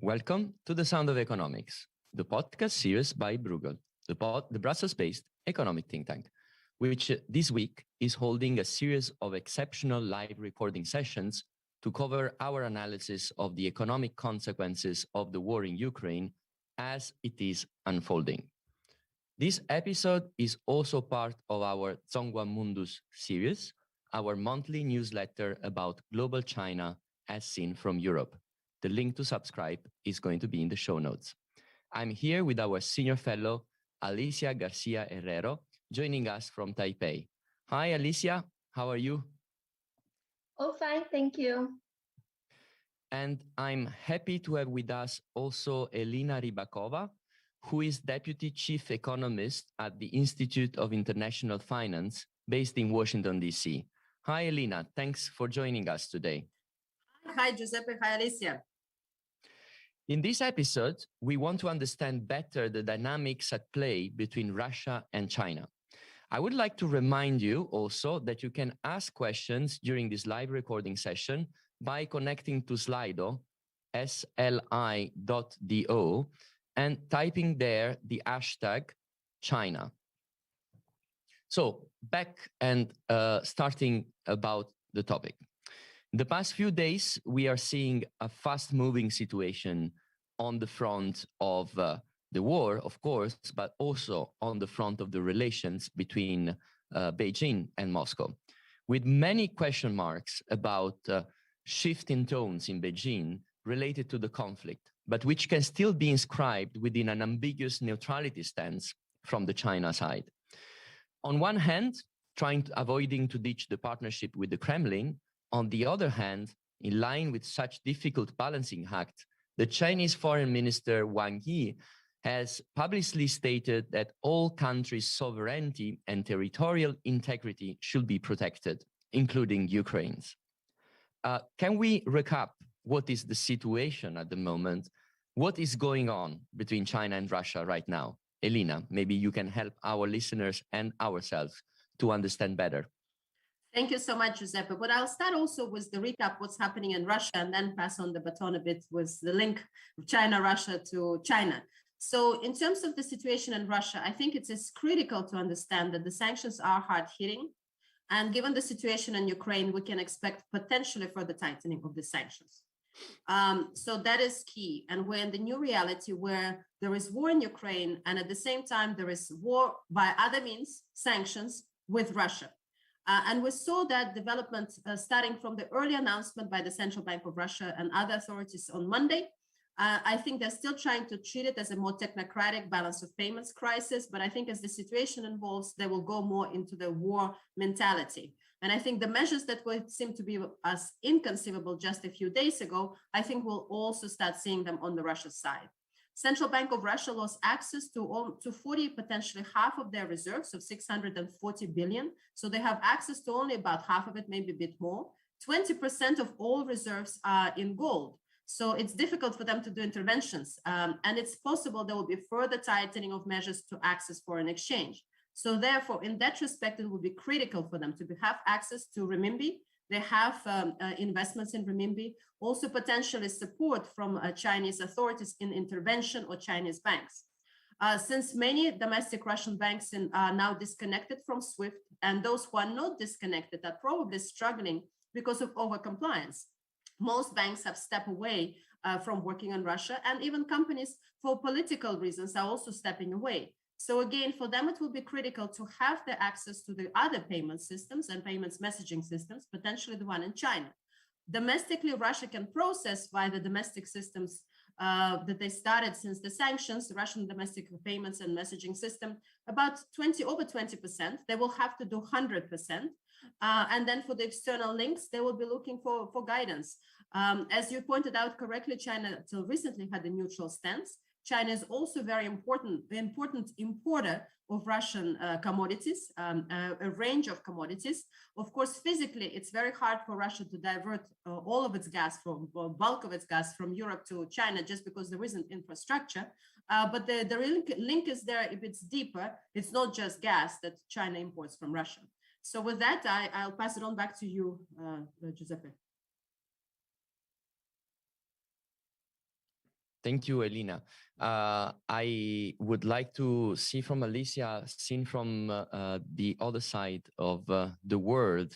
Welcome to The Sound of Economics, the podcast series by Bruegel, the Brussels-based economic think tank, which this week is holding a series of exceptional live recording sessions to cover our analysis of the economic consequences of the war in Ukraine as it is unfolding. This episode is also part of our Zhongguan Mundus series, our monthly newsletter about global China as seen from Europe. The link to subscribe is going to be in the show notes. I'm here with our senior fellow, Alicia Garcia Herrero, joining us from Taipei. Hi, Alicia. How are you? Oh, fine. Thank you. And I'm happy to have with us also Elena Rybakova, who is Deputy Chief Economist at the Institute of International Finance based in Washington, D.C. Hi, Elena. Thanks for joining us today. Hi, Giuseppe. Hi, Alicia. In this episode, we want to understand better the dynamics at play between Russia and China. I would like to remind you also that you can ask questions during this live recording session by connecting to Slido, sli.do, and typing there the hashtag China. So back and starting about the topic. The past few days, we are seeing a fast-moving situation on the front of the war, of course, but also on the front of the relations between Beijing and Moscow, with many question marks about shift in tones in Beijing related to the conflict, but which can still be inscribed within an ambiguous neutrality stance from the China side. On one hand, avoiding to ditch the partnership with the Kremlin. On the other hand, in line with such difficult balancing act, the Chinese Foreign Minister Wang Yi has publicly stated that all countries' sovereignty and territorial integrity should be protected, including Ukraine's. Can we recap what is the situation at the moment? What is going on between China and Russia right now? Elena, maybe you can help our listeners and ourselves to understand better. Thank you so much, Giuseppe. But I'll start also with the recap what's happening in Russia and then pass on the baton a bit with the link of China-Russia to China. So in terms of the situation in Russia, I think it is critical to understand that the sanctions are hard-hitting. And given the situation in Ukraine, we can expect potentially further tightening of the sanctions. So that is key. And we're in the new reality where there is war in Ukraine, and at the same time, there is war by other means, sanctions with Russia. And we saw that development starting from the early announcement by the Central Bank of Russia and other authorities on Monday. I think they're still trying to treat it as a more technocratic balance of payments crisis, but I think as the situation evolves, they will go more into the war mentality. And I think the measures that would seem to be as inconceivable just a few days ago, I think we'll also start seeing them on the Russia side. Central Bank of Russia lost access to 40, potentially half of their reserves of 640 billion. So they have access to only about half of it, maybe a bit more. 20% of all reserves are in gold. So it's difficult for them to do interventions. And it's possible there will be further tightening of measures to access foreign exchange. So therefore, in that respect, it will be critical for them to have access to renminbi. They have investments in renminbi, also potentially support from Chinese authorities in intervention or Chinese banks. Since many domestic Russian banks are now disconnected from SWIFT, and those who are not disconnected are probably struggling because of overcompliance. Most banks have stepped away from working on Russia, and even companies for political reasons are also stepping away. So again, for them, it will be critical to have the access to the other payment systems and payments messaging systems, potentially the one in China. Domestically, Russia can process via the domestic systems that they started since the sanctions, the Russian domestic payments and messaging system, about over 20%. They will have to do 100%. And then for the external links, they will be looking for guidance. As you pointed out correctly, China till recently had a neutral stance. China is also very important importer of Russian commodities, a range of commodities. Of course, physically, it's very hard for Russia to divert all of its gas bulk of its gas from Europe to China just because there isn't infrastructure. But the real link is there. If it's deeper, it's not just gas that China imports from Russia. So with that, I'll pass it on back to you, Giuseppe. Thank you, Elena. I would like to see from Alicia, seen from the other side of the world,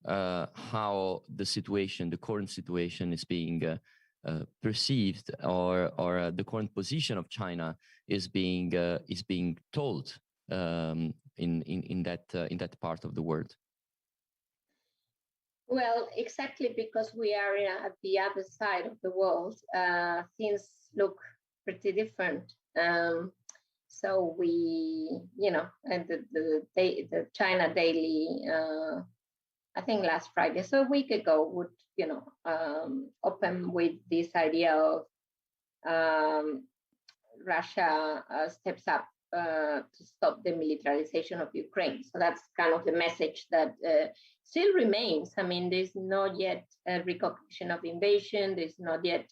how the situation, the current situation, is being perceived, or the current position of China is being told in that part of the world. Well, exactly, because we are at the other side of the world, things look pretty different. So we, and the China Daily, I think last Friday, so a week ago, would, open with this idea of Russia steps up to stop the militarization of Ukraine. So that's kind of the message that still remains. I mean, there's not yet a recognition of invasion. There's not yet,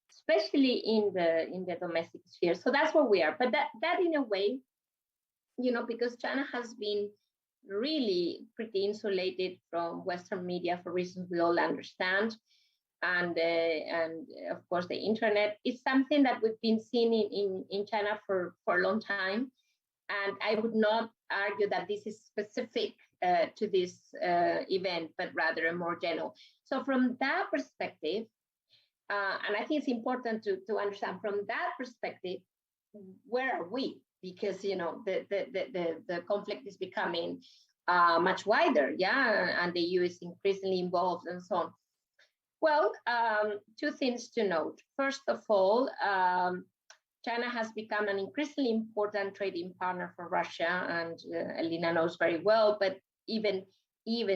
especially in the domestic sphere. So that's where we are. But that in a way, because China has been really pretty insulated from Western media for reasons we all understand. And of course, the internet is something that we've been seeing in China for a long time. And I would not argue that this is specific to this event, but rather more general. So from that perspective, and I think it's important to understand from that perspective, where are we? Because the conflict is becoming much wider, and the EU is increasingly involved and so on. Well, two things to note. First of all, China has become an increasingly important trading partner for Russia, and Elena knows very well, but even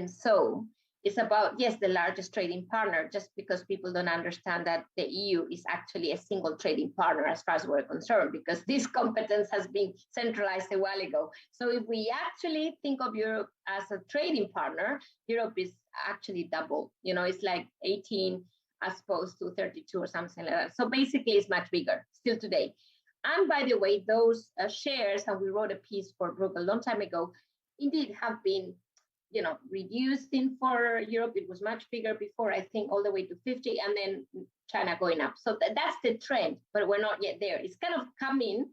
so, it's about, yes, the largest trading partner, just because people don't understand that the EU is actually a single trading partner as far as we're concerned, because this competence has been centralized a while ago. So if we actually think of Europe as a trading partner, Europe is actually double. It's like 18 as opposed to 32 or something like that. So basically, it's much bigger still today. And by the way, those shares, and we wrote a piece for Brooke a long time ago, indeed have been reducing for Europe. It was much bigger before, I think, all the way to 50, and then China going up. So that's the trend, but we're not yet there. It's kind of coming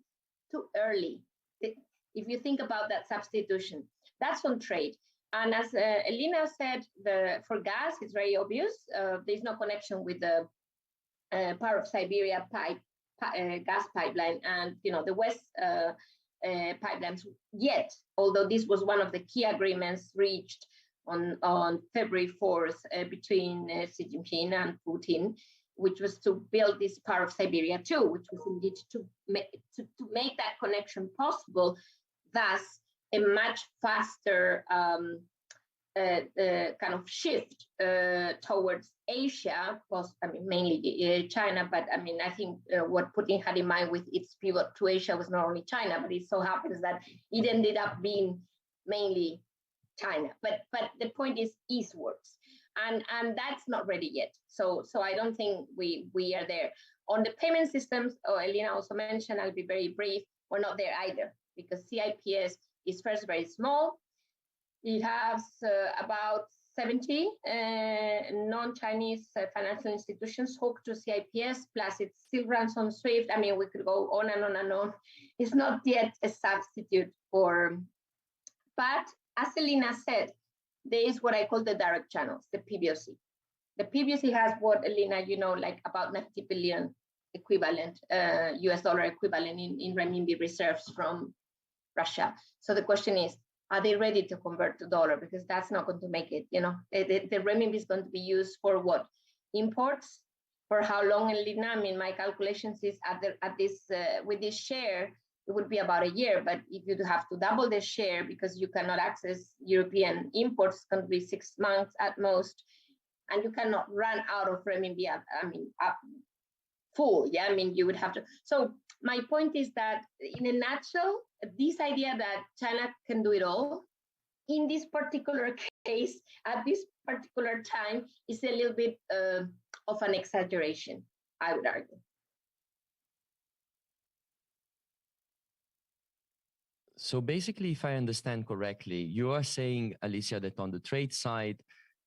too early. If you think about that substitution, that's on trade. And as Elena said, for gas, it's very obvious. There's no connection with the part of Siberia gas pipeline and the West pipelines yet, although this was one of the key agreements reached on February 4th between Xi Jinping and Putin, which was to build this part of Siberia too, which was indeed to make that connection possible, thus a much faster kind of shift towards Asia, mainly China, but I think what Putin had in mind with its pivot to Asia was not only China, but it so happens that it ended up being mainly China. But the point is eastwards, and that's not ready yet. So I don't think we are there. On the payment systems, Elena also mentioned, I'll be very brief, we're not there either, because CIPS is first very small. It has about 70 non-Chinese financial institutions hooked to CIPS, plus it still runs on SWIFT. We could go on and on and on. It's not yet a substitute for, but as Elena said, there is what I call the direct channels, the PBSC. The PBSC has what, Elena, like about 90 billion equivalent, US dollar equivalent in renminbi reserves from Russia. So the question is, are they ready to convert to dollar? Because that's not going to make it. The renminbi is going to be used for what? Imports? For how long, Elena? My calculations is with this share, it would be about a year. But if you have to double the share because you cannot access European imports, it's going to be 6 months at most, and you cannot run out of renminbi. Full. You would have to. So my point is that, in a nutshell, this idea that China can do it all in this particular case at this particular time is a little bit of an exaggeration, I would argue. So basically, if I understand correctly, you are saying, Alicia, that on the trade side,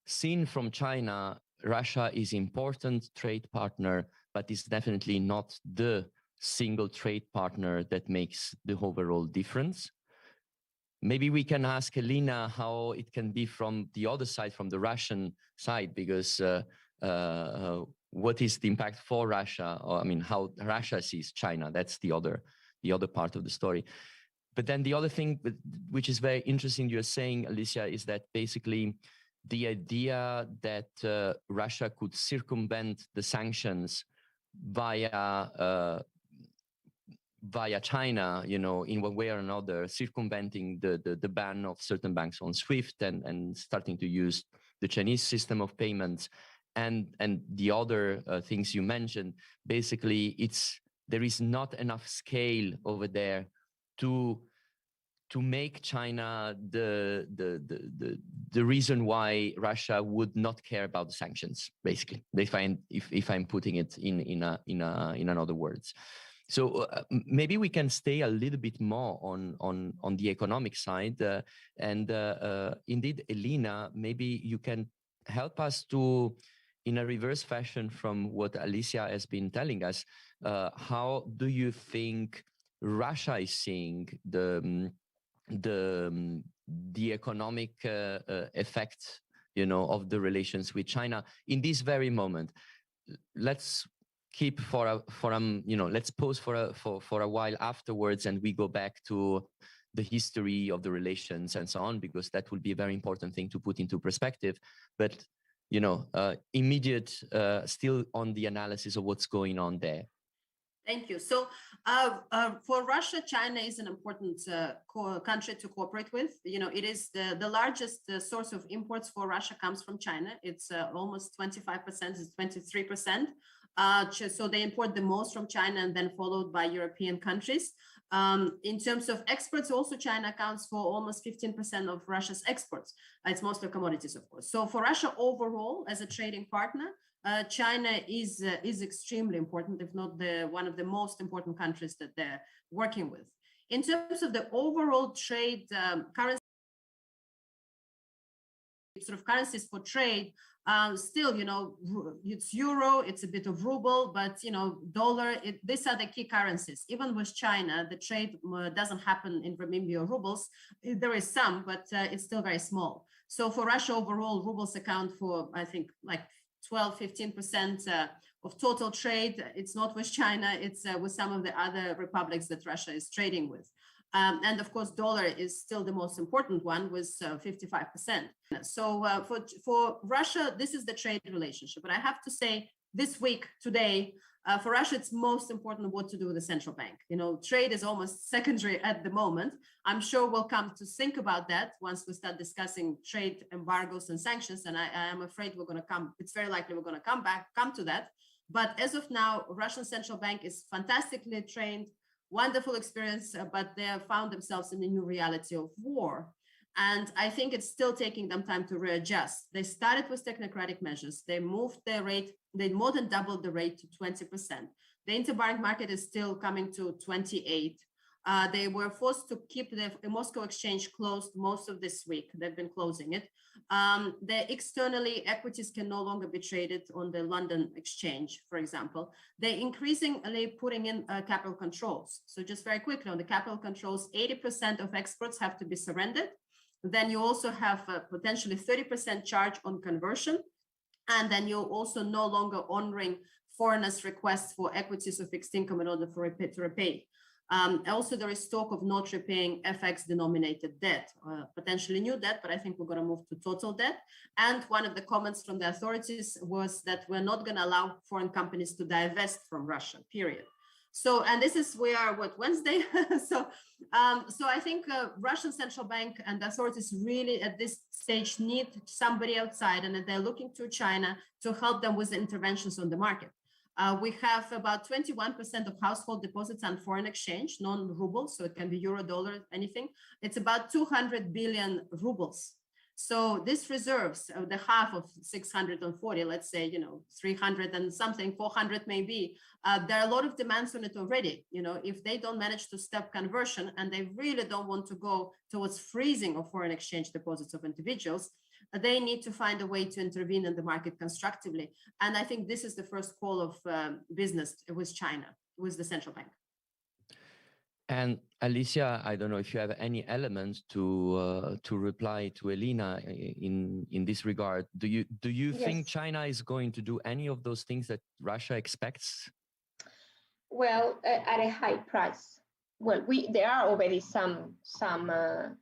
seen from China, Russia is important trade partner, but it's definitely not the single trade partner that makes the overall difference. Maybe we can ask Elina how it can be from the other side, from the Russian side, because what is the impact for Russia? Or, I mean, how Russia sees China. That's the other part of the story. But then the other thing, which is very interesting, you're saying, Alicia, is that basically the idea that Russia could circumvent the sanctions via China, you know, in one way or another, circumventing the ban of certain banks on SWIFT and starting to use the Chinese system of payments and the other things you mentioned. Basically, there is not enough scale over there to make China the reason why Russia would not care about the sanctions. Basically, if I'm putting it in other words. So maybe we can stay a little bit more on the economic side, and indeed, Elina, maybe you can help us to, in a reverse fashion from what Alicia has been telling us. How do you think Russia is seeing the economic effect, you know, of the relations with China in this very moment? Let's keep let's pause for a while afterwards, and we go back to the history of the relations and so on, because that will be a very important thing to put into perspective. But you know, immediate still on the analysis of what's going on there. Thank you. So for Russia, China is an important country to cooperate with. You know, it is the largest source of imports for Russia comes from China. It's almost 25%, it's 23%. So they import the most from China and then followed by European countries. In terms of exports, also China accounts for almost 15% of Russia's exports. It's mostly commodities, of course. So for Russia overall, as a trading partner, China is extremely important, if not one of the most important countries that they're working with. In terms of the overall trade currency, sort of currencies for trade, still, you know, it's euro, it's a bit of ruble, but, you know, dollar, these are the key currencies. Even with China, the trade doesn't happen in renminbi or rubles. There is some, but it's still very small. So for Russia overall, rubles account for, I think, like 12-15% of total trade. It's not with China, it's with some of the other republics that Russia is trading with. And of course, dollar is still the most important one with 55%. So for Russia, this is the trade relationship. But I have to say, this week, today, for Russia, it's most important what to do with the central bank. You know, trade is almost secondary at the moment. I'm sure we'll come to think about that once we start discussing trade embargoes and sanctions. And I am afraid it's very likely we're going to come to that. But as of now, Russian central bank is fantastically trained, wonderful experience, but they have found themselves in the new reality of war. And I think it's still taking them time to readjust. They started with technocratic measures. They moved their rate, they more than doubled the rate to 20%. The interbank market is still coming to 28. They were forced to keep the Moscow exchange closed most of this week. They've been closing it. Externally, equities can no longer be traded on the London exchange, for example. They're increasingly putting in capital controls. So just very quickly on the capital controls, 80% of exports have to be surrendered. Then you also have potentially 30% charge on conversion. And then you're also no longer honoring foreigners' requests for equities or fixed income in order to repay. Also, there is talk of not repaying FX denominated debt, potentially new debt, but I think we're going to move to total debt. And one of the comments from the authorities was that we're not going to allow foreign companies to divest from Russia, period. So, and this is, we are, Wednesday? So I think Russian central bank and the authorities really at this stage need somebody outside, and they're looking to China to help them with the interventions on the market. We have about 21% of household deposits on foreign exchange, non-rubles, so it can be euro, dollar, anything. It's about 200 billion rubles. So this reserves, the half of 640, let's say, 300 and something, 400 maybe. There are a lot of demands on it already. If they don't manage to stop conversion and they really don't want to go towards freezing of foreign exchange deposits of individuals, they need to find a way to intervene in the market constructively. And I think this is the first call of business with China, with the central bank. And Alicia, I don't know if you have any elements to reply to Elena in this regard. Do you Yes. think China is going to do any of those things that Russia expects? Well, at a high price. Well, there are already some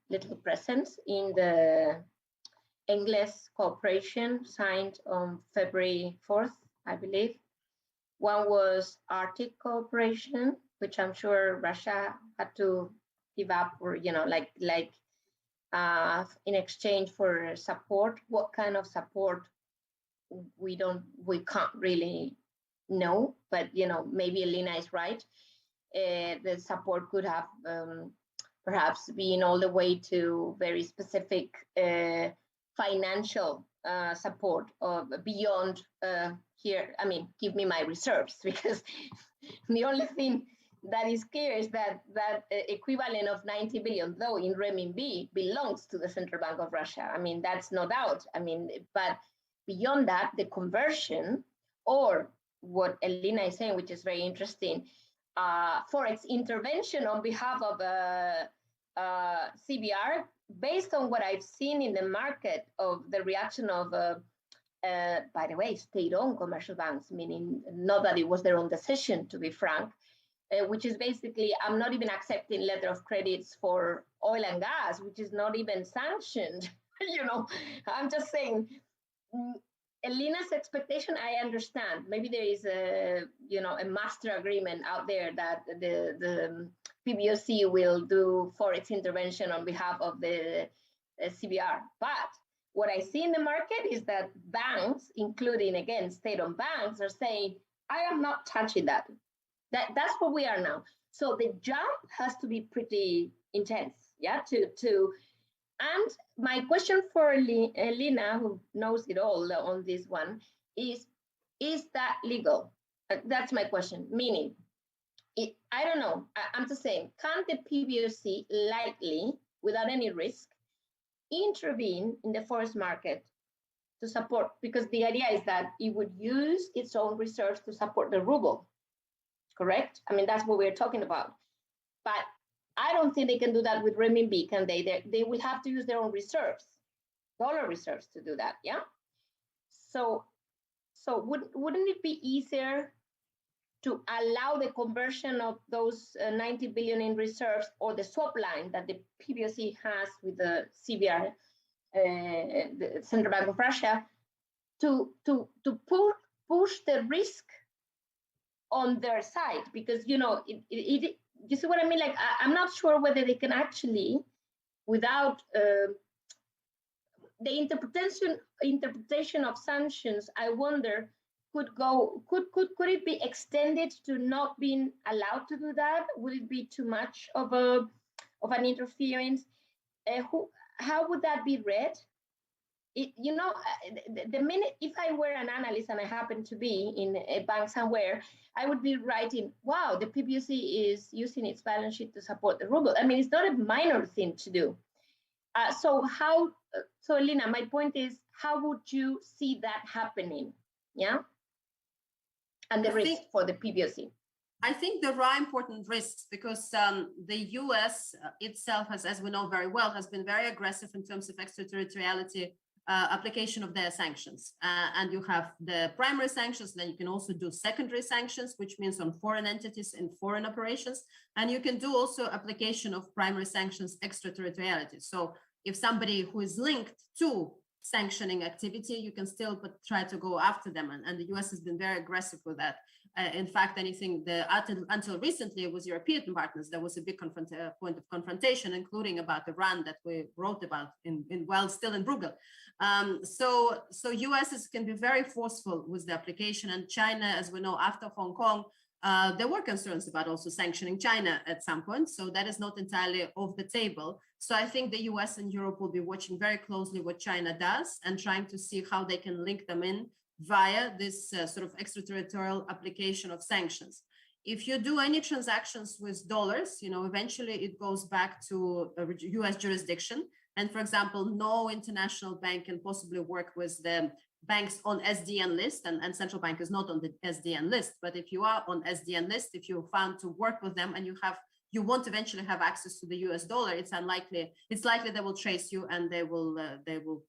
little presence in the English cooperation signed on February 4th, I believe. One was Arctic cooperation, which I'm sure Russia had to give up, or in exchange for support. What kind of support we can't really know, but maybe Elena is right. The support could have perhaps been all the way to very specific financial support beyond here. I mean, give me my reserves, because the only thing that is clear is that equivalent of 90 billion, though in renminbi, belongs to the Central Bank of Russia. I mean, that's no doubt. I mean, but beyond that, the conversion, or what Elena is saying, which is very interesting, forex intervention on behalf of CBR, based on what I've seen in the market of the reaction of, by the way, state-owned commercial banks, meaning not that it was their own decision, to be frank, which is basically, I'm not even accepting letter of credits for oil and gas, which is not even sanctioned. I'm just saying, Elena's expectation, I understand. Maybe there is a master agreement out there that the PBSC will do forex intervention on behalf of the CBR. But what I see in the market is that banks, including, again, state-owned banks, are saying, I am not touching that. That's where we are now. So the jump has to be pretty intense, yeah, and my question for Elena, who knows it all on this one, is that legal? That's my question. Meaning, I don't know. I'm just saying, can the PBSC lightly, without any risk, intervene in the forex market to support? Because the idea is that it would use its own reserves to support the ruble. Correct? I mean, that's what we're talking about. But I don't think they can do that with renminbi, can they? They will have to use their own reserves, dollar reserves, to do that, yeah? So wouldn't it be easier to allow the conversion of those 90 billion in reserves, or the swap line that the PBSC has with the CBR, the Central Bank of Russia, to push the risk on their side? Because, you see what I mean? Like, I'm not sure whether they can actually, without the interpretation of sanctions, I wonder, could it be extended to not being allowed to do that? Would it be too much of an interference? How would that be read? The minute, if I were an analyst and I happen to be in a bank somewhere, I would be writing, wow, the PBSC is using its balance sheet to support the ruble. I mean, it's not a minor thing to do. So Elena, my point is, how would you see that happening? Yeah. And the risk for the PBSC. I think there are important risks, because the US itself has, as we know very well, has been very aggressive in terms of extraterritoriality application of their sanctions. And you have the primary sanctions, then you can also do secondary sanctions, which means on foreign entities in foreign operations. And you can do also application of primary sanctions extraterritoriality. So if somebody who is linked to sanctioning activity, you can still try to go after them. And the US has been very aggressive with that. In fact, until recently, it was European partners. There was a big point of confrontation, including about Iran, that we wrote about while still in Bruegel. So US can be very forceful with the application, and China, as we know, after Hong Kong, there were concerns about also sanctioning China at some point. So that is not entirely off the table. So I think the US and Europe will be watching very closely what China does and trying to see how they can link them in via this sort of extraterritorial application of sanctions. If you do any transactions with dollars, eventually it goes back to US jurisdiction. And for example, no international bank can possibly work with the banks on SDN list, and central bank is not on the SDN list. But if you are on SDN list, if you're found to work with them and you want eventually have access to the US dollar, it's likely they will trace you and they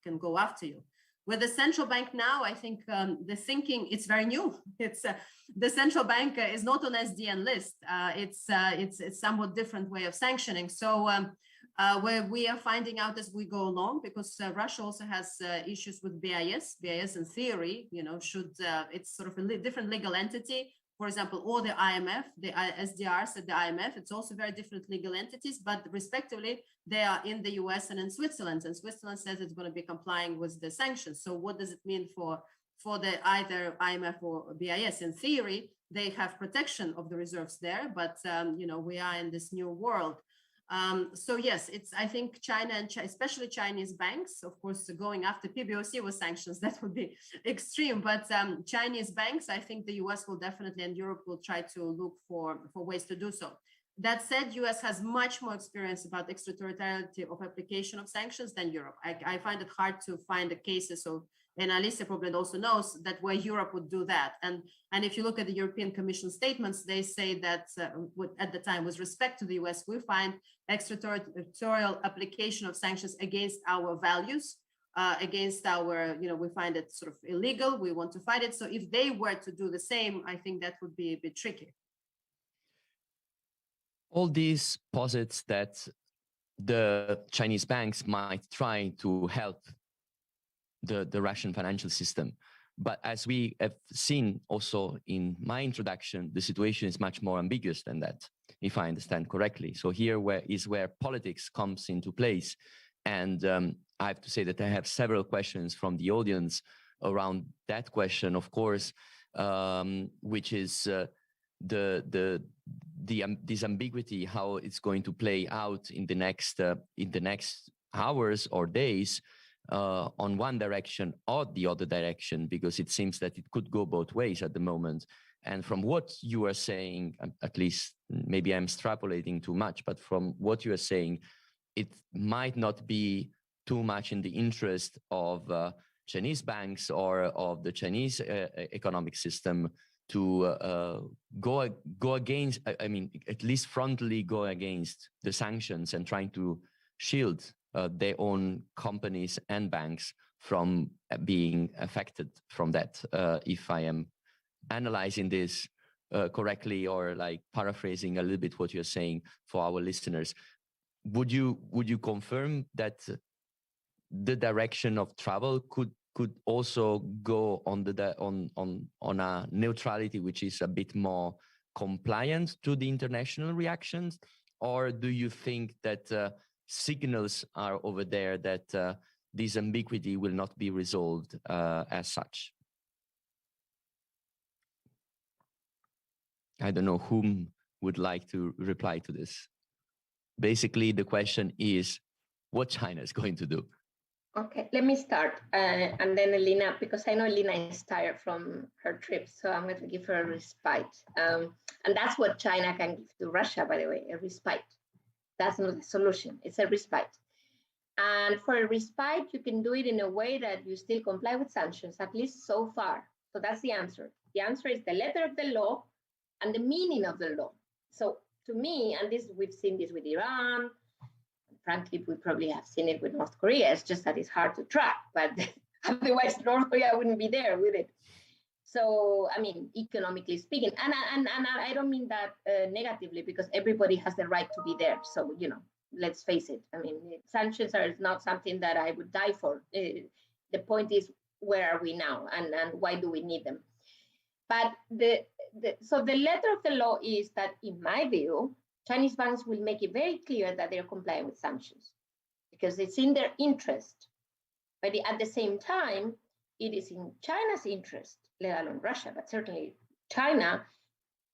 can go after you. With the central bank now, I think the thinking, it's very new. It's the central bank is not on SDN list. It's somewhat different way of sanctioning. So where we are finding out as we go along, because Russia also has issues with BIS. BIS in theory, it's sort of a different legal entity. For example, or the IMF, the SDRs at the IMF, it's also very different legal entities, but respectively, they are in the US and in Switzerland. And Switzerland says it's going to be complying with the sanctions. So what does it mean for the either IMF or BIS? In theory, they have protection of the reserves there, but we are in this new world. So yes, I think China and especially Chinese banks, of course, going after PBOC with sanctions, that would be extreme. But Chinese banks, I think the US will definitely, and Europe will try to look for ways to do so. That said, US has much more experience about extraterritoriality of application of sanctions than Europe. I find it hard to find the cases of, and Alicia probably also knows that where Europe would do that. And if you look at the European Commission statements, they say that at the time, with respect to the US, we find extraterritorial application of sanctions against our values, against our, we find it sort of illegal. We want to fight it. So if they were to do the same, I think that would be a bit tricky. All these posits that the Chinese banks might try to help the Russian financial system. But as we have seen also in my introduction, the situation is much more ambiguous than that, if I understand correctly. So here where politics comes into place. And I have to say that I have several questions from the audience around that question, of course, which is this ambiguity, how it's going to play out in the next hours or days, on one direction or the other direction, because it seems that it could go both ways at the moment. And from what you are saying, at least maybe I'm extrapolating too much, but from what you are saying, it might not be too much in the interest of Chinese banks or of the Chinese economic system to go against, at least frontally go against the sanctions and trying to shield their own companies and banks from being affected from that. If I am analyzing this correctly, or like paraphrasing a little bit what you're saying for our listeners, would you confirm that the direction of travel could also go on a neutrality which is a bit more compliant to the international reactions, or do you think that signals are over there that this ambiguity will not be resolved as such? I don't know whom would like to reply to this. Basically, the question is what China is going to do. Okay, let me start. And then Elena, because I know Elena is tired from her trip, so I'm going to give her a respite. And that's what China can give to Russia, by the way, a respite. That's not the solution, it's a respite. And for a respite, you can do it in a way that you still comply with sanctions, at least so far. So that's the answer. The answer is the letter of the law and the meaning of the law. So to me, and we've seen this with Iran, frankly, we probably have seen it with North Korea. It's just that it's hard to track, but otherwise North Korea wouldn't be there with it. So, economically speaking, and I don't mean that negatively, because everybody has the right to be there. So, let's face it. Sanctions are not something that I would die for. The point is, where are we now, and why do we need them? But so the letter of the law is that, in my view, Chinese banks will make it very clear that they're complying with sanctions because it's in their interest. But at the same time, it is in China's interest, let alone Russia, but certainly China,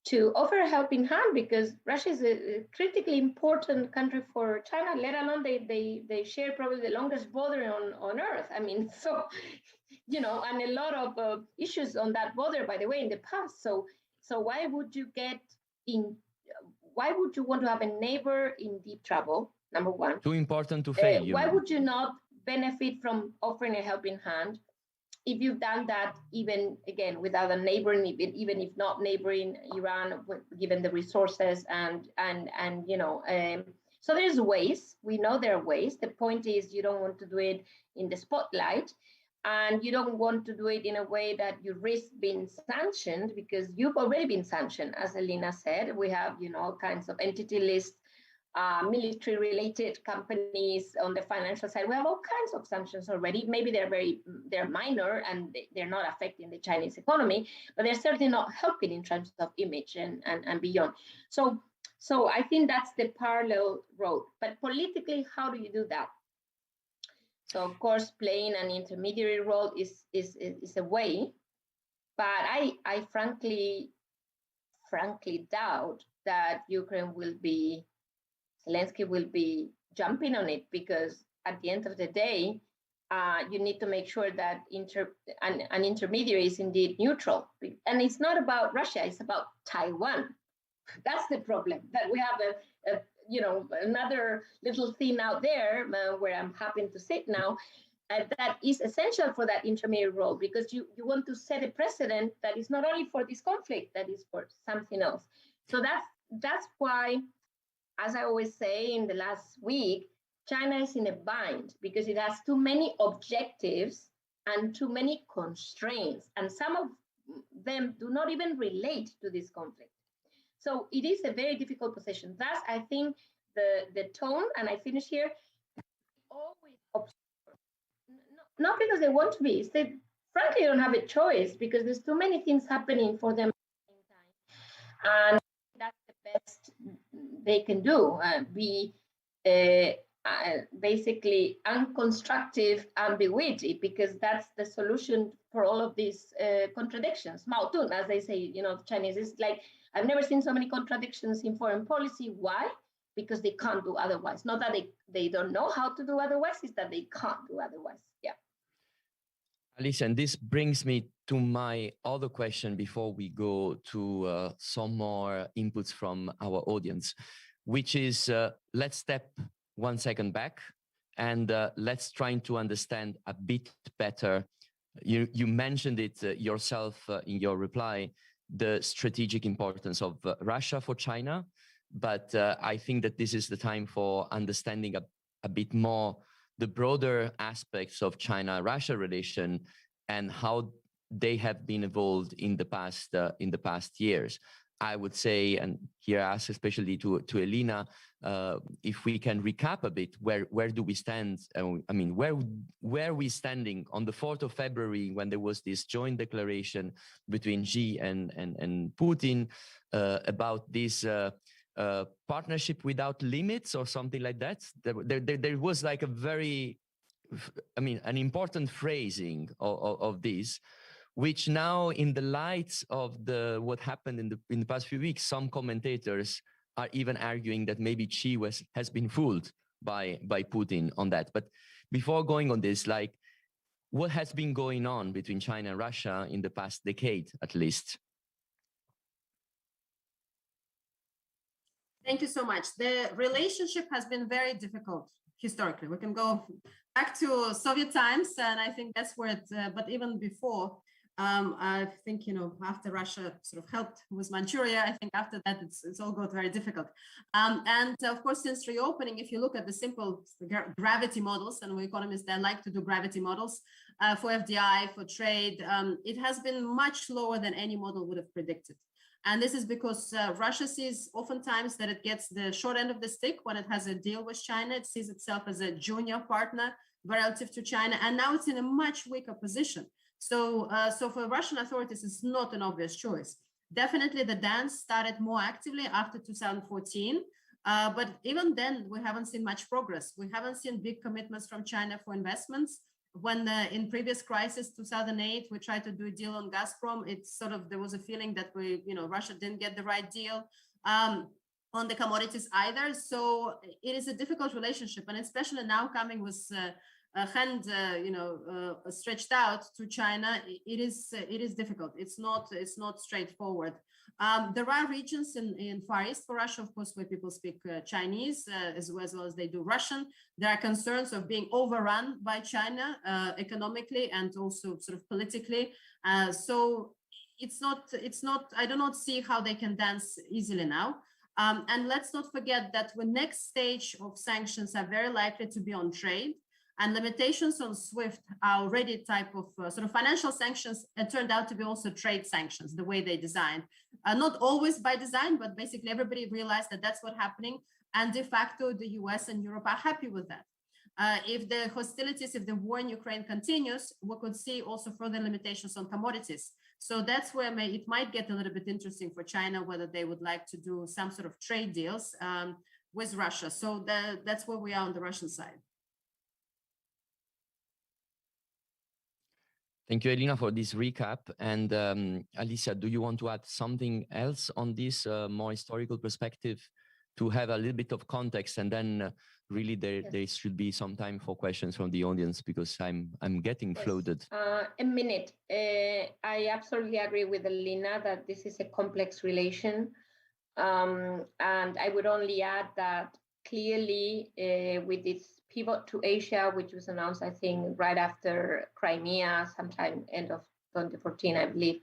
to offer a helping hand, because Russia is a critically important country for China, let alone they share probably the longest border on earth. So, and a lot of issues on that border, by the way, in the past. So why would you want to have a neighbor in deep trouble, number one. Too important to fail. Why would you not benefit from offering a helping hand if you've done that, even again without a neighboring, even if not neighboring Iran, given the resources and you know. So there's ways. We know there are ways. The point is you don't want to do it in the spotlight, and you don't want to do it in a way that you risk being sanctioned, because you've already been sanctioned, as Elena said. We have, you know, all kinds of entity lists, military-related companies on the financial side. We have all kinds of sanctions already. Maybe they're minor and they're not affecting the Chinese economy, but they're certainly not helping in terms of image and beyond. So I think that's the parallel road. But politically, how do you do that? So of course, playing an intermediary role is a way, but I frankly doubt that Zelensky will be jumping on it, because at the end of the day, you need to make sure that an intermediary is indeed neutral. And it's not about Russia, it's about Taiwan. That's the problem, that we have another little thing out there where I'm happy to sit now, that is essential for that intermediary role, because you want to set a precedent that is not only for this conflict, that is for something else. So that's why, as I always say in the last week, China is in a bind, because it has too many objectives and too many constraints, and some of them do not even relate to this conflict. So it is a very difficult position. Thus, I think the tone, and I finish here, always observe. Not because they want to be, it's they frankly don't have a choice, because there's too many things happening for them at the same time. And that's the best they can do, be basically unconstructive ambiguity, because that's the solution for all of these contradictions. Mao Tun, as they say, you know, the Chinese, is like, I've never seen so many contradictions in foreign policy. Why? Because they can't do otherwise. Not that they don't know how to do otherwise, it's that they can't do otherwise. Yeah. Alicia, and this brings me to my other question before we go to some more inputs from our audience, which is, let's step 1 second back and let's try to understand a bit better. You mentioned it yourself in your reply, the strategic importance of Russia for China, but I think that this is the time for understanding a bit more the broader aspects of China-Russia relation and how they have been evolved in the past years. I would say, and here I ask especially to Elena, if we can recap a bit, where do we stand? I mean, where are we standing on the 4th of February when there was this joint declaration between Xi and Putin about this partnership without limits or something like that? There was like a very, I mean, an important phrasing of this, which now, in the light of what happened in the past few weeks, some commentators are even arguing that maybe Xi has been fooled by Putin on that. But before going on this, like, what has been going on between China and Russia in the past decade, at least? Thank you so much. The relationship has been very difficult historically. We can go back to Soviet times, and I think that's where it, but even before, I think, you know, after Russia sort of helped with Manchuria, I think after that it's all got very difficult. And of course, since reopening, if you look at the simple gravity models, and we economists that like to do gravity models for FDI, for trade, it has been much lower than any model would have predicted. And this is because Russia sees oftentimes that it gets the short end of the stick when it has a deal with China. It sees itself as a junior partner relative to China, and now it's in a much weaker position. So for Russian authorities, it's not an obvious choice. Definitely the dance started more actively after 2014, but even then we haven't seen much progress. We haven't seen big commitments from China for investments. When in previous crisis, 2008, we tried to do a deal on Gazprom, it's sort of, there was a feeling that Russia didn't get the right deal on the commodities either. So it is a difficult relationship, and especially now coming with a hand, stretched out to China, it is difficult. It's not straightforward. There are regions in Far East for Russia, of course, where people speak Chinese as well as they do Russian. There are concerns of being overrun by China economically and also sort of politically. So it's not, I do not see how they can dance easily now. And let's not forget that the next stage of sanctions are very likely to be on trade. And limitations on SWIFT are already type of sort of financial sanctions, and turned out to be also trade sanctions, the way they designed. Not always by design, but basically everybody realized that that's what's happening. And de facto, the US and Europe are happy with that. If the hostilities, if the war in Ukraine continues, we could see also further limitations on commodities. So that's where it might get a little bit interesting for China, whether they would like to do some sort of trade deals with Russia. So that's where we are on the Russian side. Thank you, Elena, for this recap. And Alicia, do you want to add something else on this more historical perspective to have a little bit of context? And then really there should be some time for questions from the audience, because I'm getting floated. A minute. I absolutely agree with Elena that this is a complex relation. And I would only add that clearly with this pivot to Asia, which was announced, I think, right after Crimea, sometime end of 2014, I believe,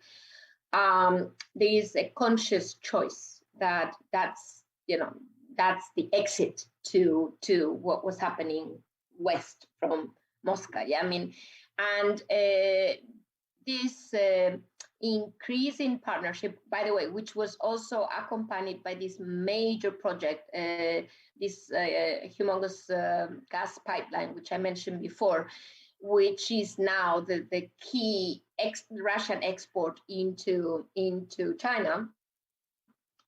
there is a conscious choice that's the exit to what was happening west from Moscow. Yeah, I mean, and this increase in partnership, by the way, which was also accompanied by this major project, this humongous gas pipeline, which I mentioned before, which is now the key Russian export into China.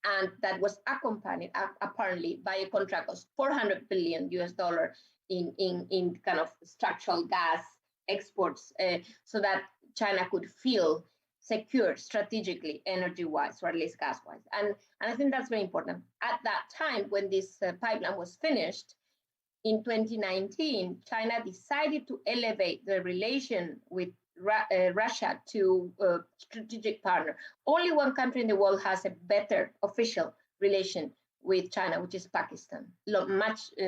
And that was accompanied apparently by a contract of $400 billion in kind of structural gas exports, so that China could feel secure strategically, energy-wise, or at least gas-wise. And I think that's very important. At that time, when this pipeline was finished, in 2019, China decided to elevate the relation with Russia to a strategic partner. Only one country in the world has a better official relation with China, which is Pakistan.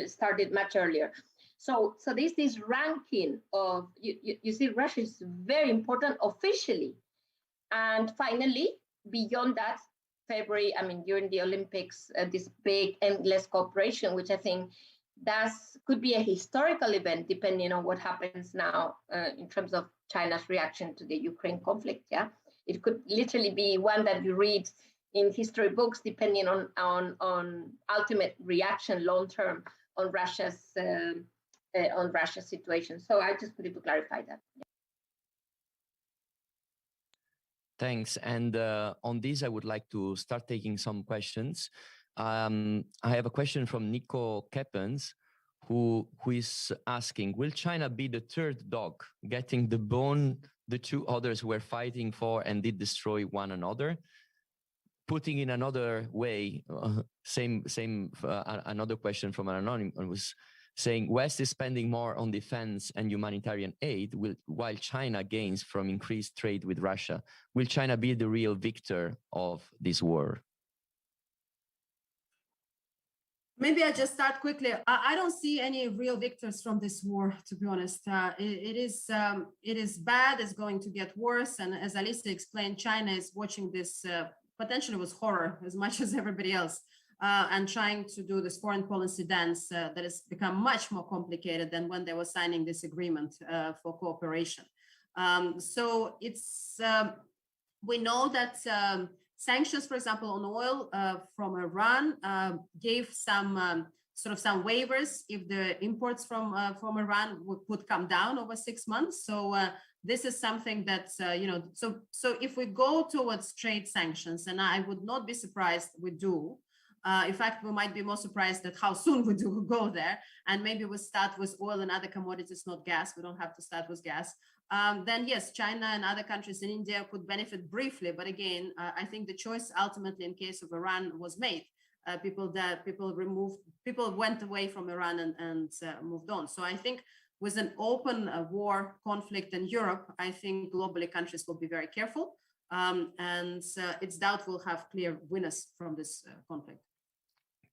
Started much earlier. So this ranking of, you see, Russia is very important officially. And finally, beyond that, February, I mean, during the Olympics, this big endless cooperation, which I think could be a historical event, depending on what happens now in terms of China's reaction to the Ukraine conflict. Yeah, it could literally be one that you read in history books, depending on ultimate reaction long term on Russia's situation. So I just wanted to clarify that. Thanks. And on this, I would like to start taking some questions. I have a question from Nico Keppens, who is asking, will China be the third dog, getting the bone the two others were fighting for and did destroy one another? Putting in another way, another question from an anonymous was saying, West is spending more on defense and humanitarian aid while China gains from increased trade with Russia. Will China be the real victor of this war? Maybe I just start quickly. I don't see any real victors from this war, to be honest. It is bad. It's going to get worse. And as Alicia explained, China is watching this potentially with horror as much as everybody else, and trying to do this foreign policy dance that has become much more complicated than when they were signing this agreement for cooperation. So it's we know that sanctions, for example, on oil from Iran gave some some waivers if the imports from Iran would come down over 6 months. So this is something that so if we go towards trade sanctions, and I would not be surprised we do. In fact, we might be more surprised at how soon we do go there, and maybe we start with oil and other commodities, not gas. We don't have to start with gas. Then yes, China and other countries in India could benefit briefly, but again, I think the choice ultimately in case of Iran was made. People went away from Iran and moved on. So I think with an open war conflict in Europe, I think globally countries will be very careful. and it's doubtful we'll have clear winners from this conflict.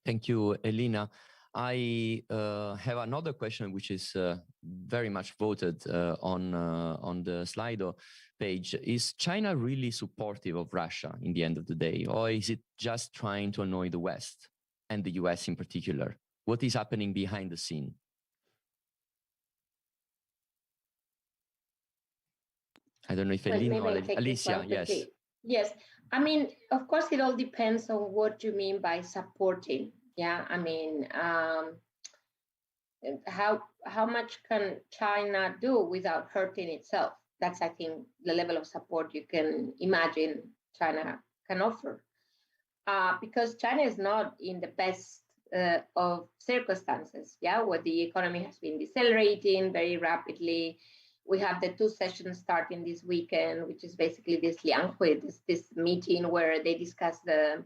Thank you, Elina. I have another question, which is very much voted on the Slido page. Is China really supportive of Russia in the end of the day, or is it just trying to annoy the West and the US in particular? What is happening behind the scene? I don't know if Elina or Alicia, yes. Yes, I mean, of course, it all depends on what you mean by supporting. Yeah, I mean, how much can China do without hurting itself? That's, I think, the level of support you can imagine China can offer. Because China is not in the best of circumstances, yeah, where the economy has been decelerating very rapidly. We have the 2 sessions starting this weekend, which is basically this Lianghui, this meeting where they discuss the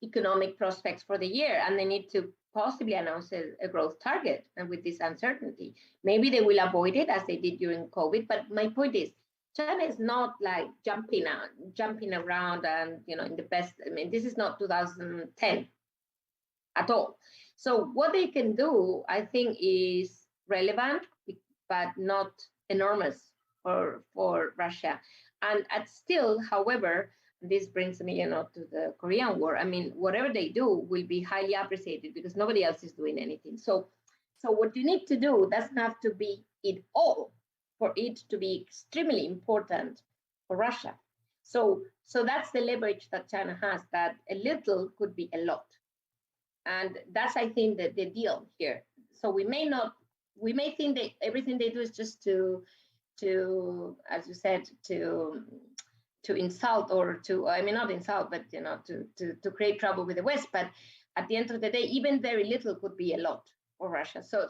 economic prospects for the year, and they need to possibly announce a growth target. And with this uncertainty, maybe they will avoid it as they did during COVID. But my point is, China is not like jumping around and, you know, in the best. I mean, this is not 2010 at all. So what they can do, I think, is relevant, but not enormous for Russia. And still, however, this brings me, you know, to the Korean War. I mean, whatever they do will be highly appreciated because nobody else is doing anything. So what you need to do doesn't have to be it all for it to be extremely important for Russia. So that's the leverage that China has, that a little could be a lot. And that's, I think, the deal here. So we may think that everything they do is just to as you said, to insult or to, I mean, not insult, but, you know, to create trouble with the West. But at the end of the day, even very little could be a lot for Russia. So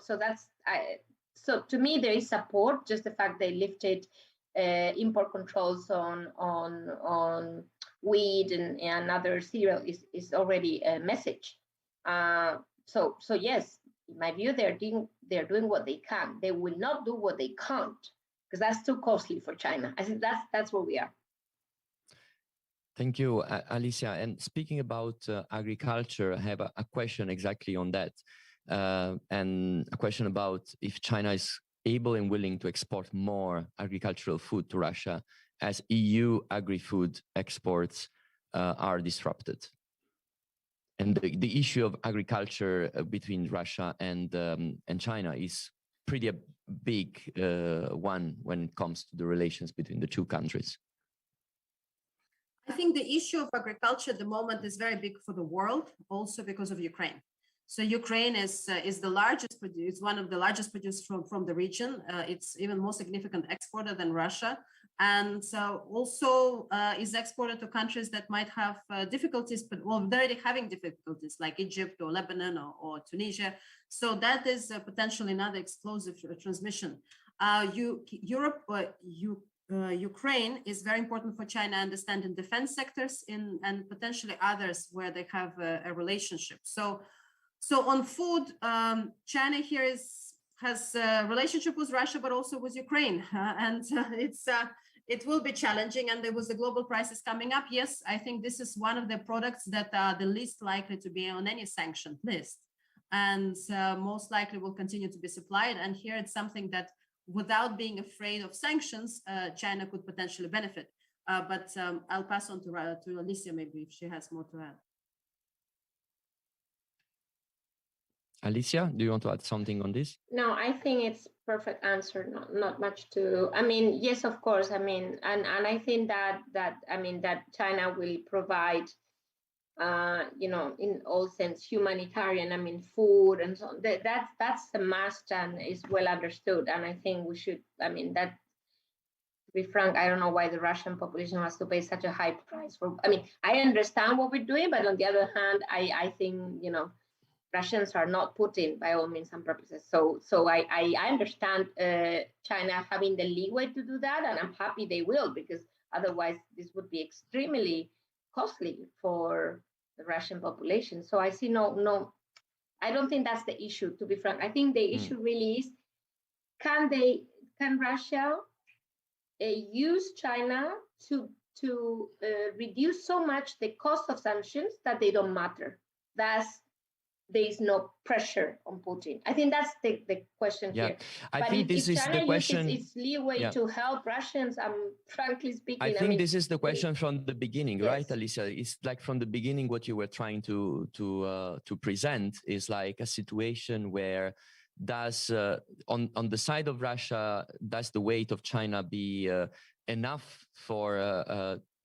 to me, there is support. Just the fact they lifted import controls on wheat and other cereal is already a message. So yes, in my view, they're doing what they can. They will not do what they can't, because that's too costly for China. I think that's where we are. Thank you, Alicia. And speaking about agriculture, I have a question exactly on that. And a question about if China is able and willing to export more agricultural food to Russia as EU agri-food exports are disrupted. And the issue of agriculture between Russia and China is pretty a big one when it comes to the relations between the two countries. I think the issue of agriculture at the moment is very big for the world, also because of Ukraine. So Ukraine is the largest producer, it's one of the largest producers from the region. It's even more significant exporter than Russia. And also is exported to countries that might have difficulties, but well, they're already having difficulties like Egypt or Lebanon or Tunisia. So that is potentially another explosive transmission. Ukraine is very important for China, I understand, in defense sectors and potentially others where they have a relationship. So on food, China here has a relationship with Russia, but also with Ukraine. It will be challenging, and there was a global crisis coming up. Yes, I think this is one of the products that are the least likely to be on any sanctioned list, and most likely will continue to be supplied. And here it's something that, without being afraid of sanctions, China could potentially benefit. But I'll pass on to Alicia, maybe if she has more to add. Alicia, do you want to add something on this? No, I think it's perfect answer. Not much to. I mean, yes, of course. I mean, and I think that China will provide, in all sense, humanitarian. I mean, food and so on. That's the must and is well understood. And I think we should. I mean, that. To be frank, I don't know why the Russian population has to pay such a high price for. I mean, I understand what we're doing, but on the other hand, I think Russians are not Putin by all means and purposes. So I understand China having the leeway to do that, and I'm happy they will, because otherwise this would be extremely costly for the Russian population. So I see no, I don't think that's the issue, to be frank. I think the issue really is, can Russia use China to reduce so much the cost of sanctions that they don't matter. Thus, there is no pressure on Putin. I think that's the question here. I think this is the question. Its leeway to help Russians, frankly speaking, I think this is the question from the beginning, right, yes. Alicia? It's like from the beginning, what you were trying to present is like a situation where does on the side of Russia, does the weight of China be enough for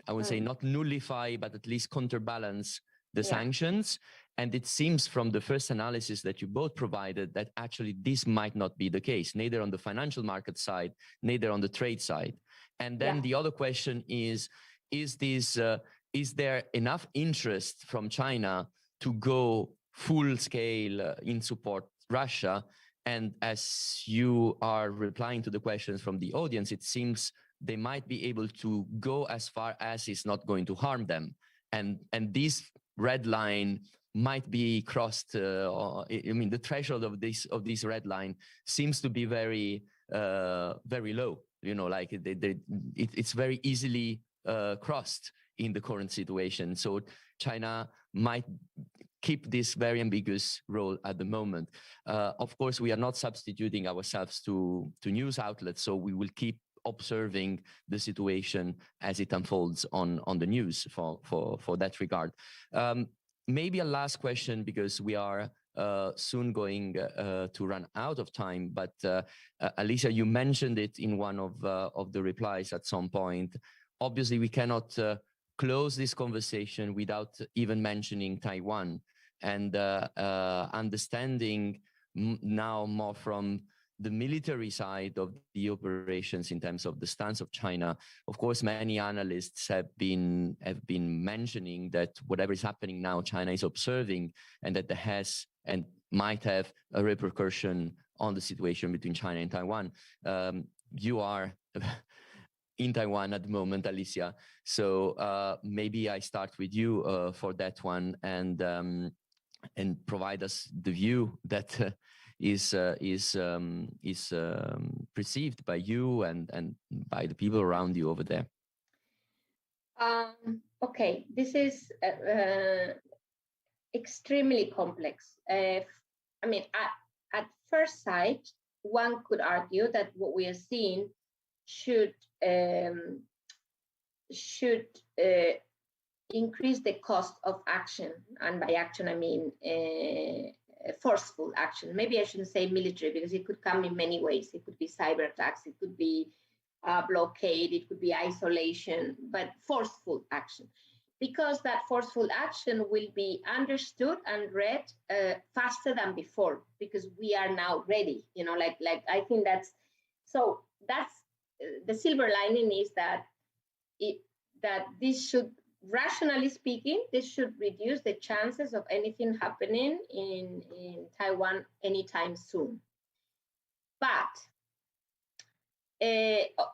I would say not nullify, but at least counterbalance the sanctions? And it seems from the first analysis that you both provided that actually this might not be the case, neither on the financial market side, neither on the trade side. And then the other question is there enough interest from China to go full scale in support Russia? And as you are replying to the questions from the audience, it seems they might be able to go as far as it's not going to harm them. And this red line might be crossed. I mean, the threshold of this red line seems to be very low. You know, like it's very easily crossed in the current situation. So China might keep this very ambiguous role at the moment. Of course, we are not substituting ourselves to news outlets, so we will keep observing the situation as it unfolds on the news for that regard. Maybe a last question, because we are soon going to run out of time. But Alicia, you mentioned it in one of the replies at some point. Obviously, we cannot close this conversation without even mentioning Taiwan and understanding now more from the military side of the operations in terms of the stance of China. Of course, many analysts have been mentioning that whatever is happening now, China is observing, and that there has and might have a repercussion on the situation between China and Taiwan. You are in Taiwan at the moment, Alicia. So maybe I start with you for that one, and provide us the view that is perceived by you and by the people around you over there. Okay, this is extremely complex. I mean, at first sight, one could argue that what we are seeing should increase the cost of action, and by action I mean forceful action. Maybe I shouldn't say military, because it could come in many ways. It could be cyber attacks, it could be blockade, it could be isolation, but forceful action. Because that forceful action will be understood and read faster than before, because we are now ready. You know, like I think that's the silver lining is that this should, rationally speaking, this should reduce the chances of anything happening in Taiwan anytime soon. But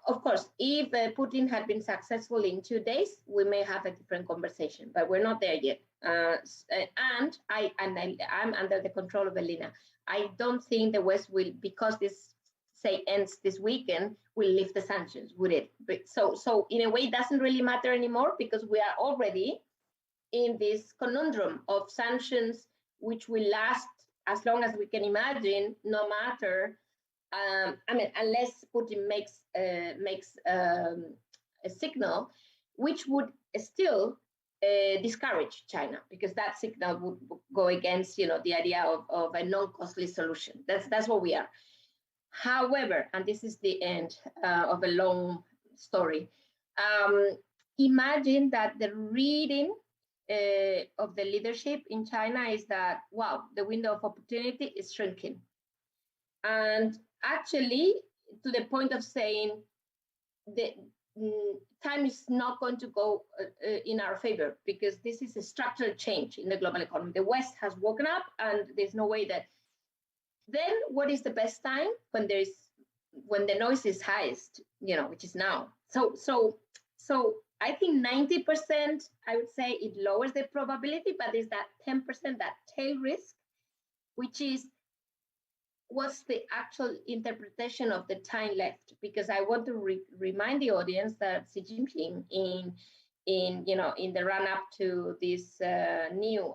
of course, if Putin had been successful in 2 days, we may have a different conversation, but we're not there yet. And I'm under the control of Elena. I don't think the West will, because this say ends this weekend, will lift the sanctions, would it? But so in a way, it doesn't really matter anymore, because we are already in this conundrum of sanctions, which will last as long as we can imagine, no matter. I mean, unless Putin makes a signal, which would still discourage China, because that signal would go against, the idea of a non-costly solution. That's what we are. However, and this is the end of a long story, imagine that the reading of the leadership in China is that, wow, the window of opportunity is shrinking. And actually, to the point of saying the time is not going to go in our favor, because this is a structural change in the global economy. The West has woken up, and there's no way that. Then what is the best time? When the noise is highest, which is now. So I think 90%, I would say it lowers the probability, but there's that 10%, that tail risk, which is what's the actual interpretation of the time left? Because I want to remind the audience that Xi Jinping in the run up to this new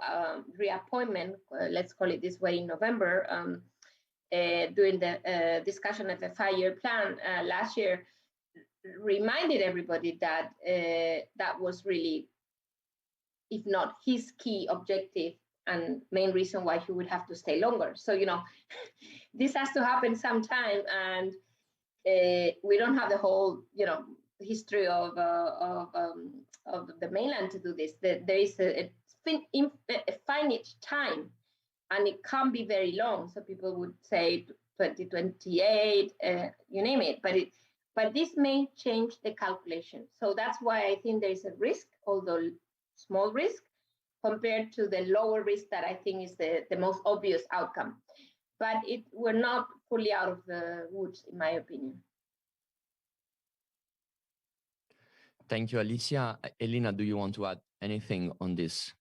reappointment, let's call it this way, in November, during the discussion of the 5-year plan last year, reminded everybody that that was really, if not his key objective and main reason why he would have to stay longer. So, this has to happen sometime, and we don't have the whole, history of the mainland to do this. There is a finite time, and it can't be very long. So people would say 2028, you name it, but this may change the calculation. So that's why I think there is a risk, although small risk, compared to the lower risk that I think is the most obvious outcome. But we're not fully out of the woods, in my opinion. Thank you, Alicia. Elena, do you want to add anything on this?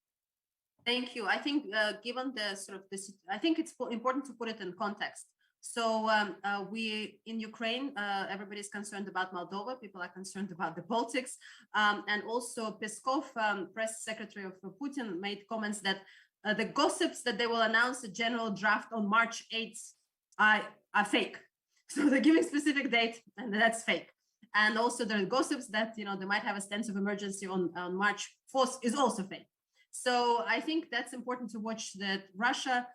Thank you. I think given the sort of this, I think it's important to put it in context. So we in Ukraine, everybody's concerned about Moldova. People are concerned about the Baltics, and also Peskov, press secretary of Putin, made comments that the gossips that they will announce a general draft on March 8th are fake. So they're giving specific date, and that's fake. And also there are gossips that they might have a stance of emergency on March 4th is also fake. So I think that's important to watch. That Russia,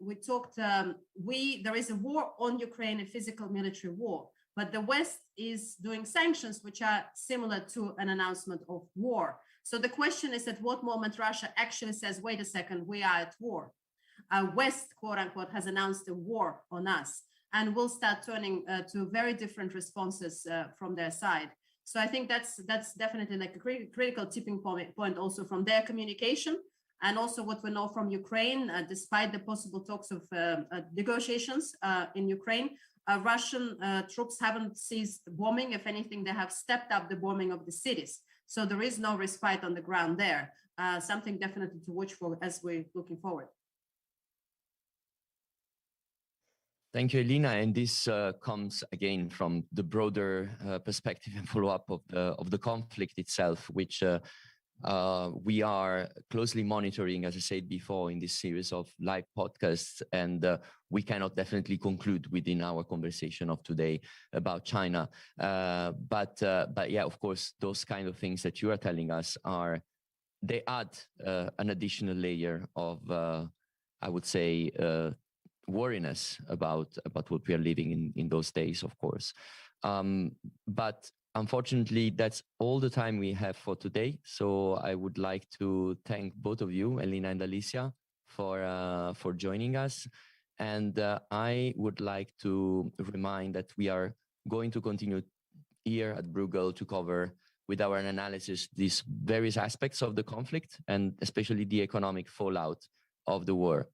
we talked, there is a war on Ukraine, a physical military war, but the West is doing sanctions, which are similar to an announcement of war. So the question is, at what moment Russia actually says, wait a second, we are at war. West, quote unquote, has announced a war on us, and will start turning to very different responses from their side. So I think that's definitely like a critical tipping point also from their communication, and also what we know from Ukraine, despite the possible talks of negotiations in Ukraine, Russian troops haven't ceased bombing. If anything, they have stepped up the bombing of the cities. So there is no respite on the ground there. Something definitely to watch for as we're looking forward. Thank you, Elena. And this comes again from the broader perspective and follow-up of the conflict itself, which we are closely monitoring, as I said before, in this series of live podcasts. And we cannot definitely conclude within our conversation of today about China. But yeah, of course, those kind of things that you are telling us they add an additional layer of, I would say, worriness about what we are living in those days, of course. But unfortunately, that's all the time we have for today. So I would like to thank both of you, Elena and Alicia, for joining us. And I would like to remind that we are going to continue here at Bruegel to cover with our analysis these various aspects of the conflict, and especially the economic fallout of the war.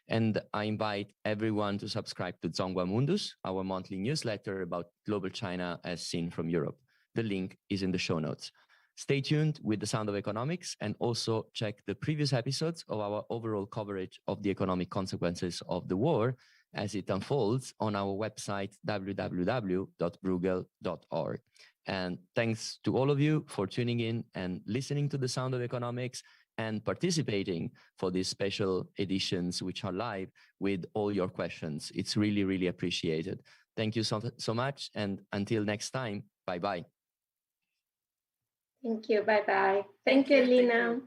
And I invite everyone to subscribe to Zhonghua Mundus, our monthly newsletter about global China as seen from Europe. The link is in the show notes. Stay tuned with The Sound of Economics, and also check the previous episodes of our overall coverage of the economic consequences of the war as it unfolds on our website, www.bruegel.org. And thanks to all of you for tuning in and listening to The Sound of Economics, and participating for these special editions, which are live with all your questions. It's really, really appreciated. Thank you so much. And until next time, bye-bye. Thank you. Bye-bye. Thank you, Lina.